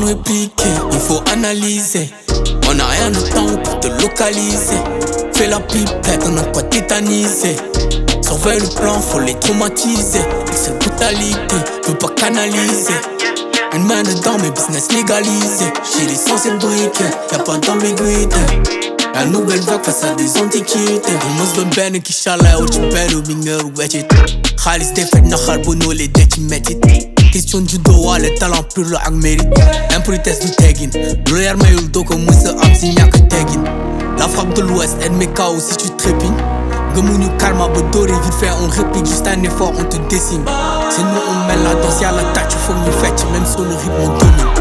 de répliquer, il faut analyser. On a rien de temps pour te localiser. Fais la pipette, on a quoi tétaniser. Surveille le plan, faut les traumatiser. Excès brutalité, peut pas canaliser. Une main dedans, mes business légalisés. J'ai l'essence et le briquet, y'a pas d'ambiguïté. La nouvelle vague face à des antiquités. الموز بنبان كي شالا وتبالو بينغر وجهت خالص دفت نخر بونو les dettes qui mettent. Question du dos, le talent pur le hang mérite. Impolitesse du tagging. Le réel maillot do comme moi c'est am si y'a que tagging. La frappe de l'ouest, elle met KO si tu trépines. Gomounu karma bodori vite fait on réplique. Juste un effort on te dessine. C'est nous on met la danse y'a la tâche. Tu faut nous fêter même sur le rythme on domine.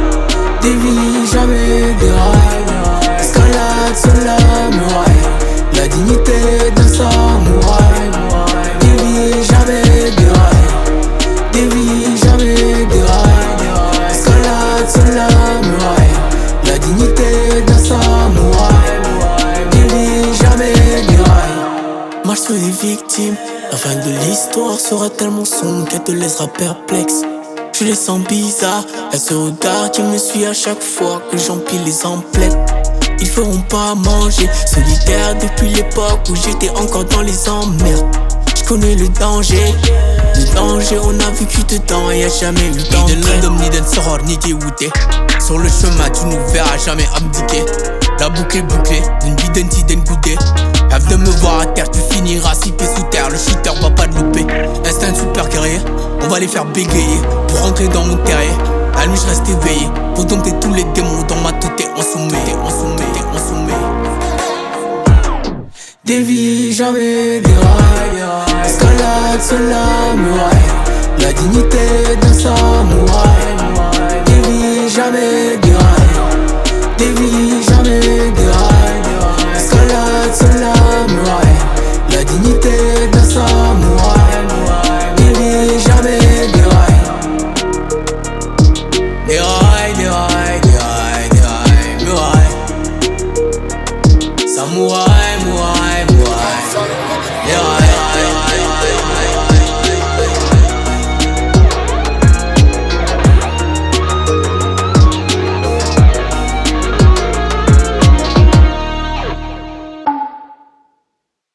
Dévie jamais des rails. Escalade sur la muraille. La dignité d'un samouraï. Dévie jamais des rails. Dévie jamais des rails. Escalade sur la muraille. La dignité d'un samouraï. Dévie jamais des rails. Marche sur les victimes. La fin de l'histoire sera tellement sombre qu'elle te laissera perplexe. Je les sens bizarres, y'a ce regard qui me suit à chaque fois que j'empile les emplettes. Ils feront pas manger, solitaire depuis l'époque où j'étais encore dans les emmerdes. J'connais le danger, on a vécu dedans et y'a jamais eu d'entrée. Ni de l'homme, ni d'un soror, ni dégoûté. Sur le chemin, tu nous verras jamais abdiquer. La boucle est bouclée, d'une bidenti d'un goûter. Rêve de me voir à terre, tu finiras 6 pieds sous terre. Le cheater va pas te louper, instinct super guerrier. On va les faire bégayer pour rentrer dans mon terrier. La nuit je reste éveillé pour dompter tous les démons dans ma tête en sommeil. Dévie jamais des rails. Escalade sur la muraille. La dignité d'un samouraï. Dévie jamais des rails. Dévie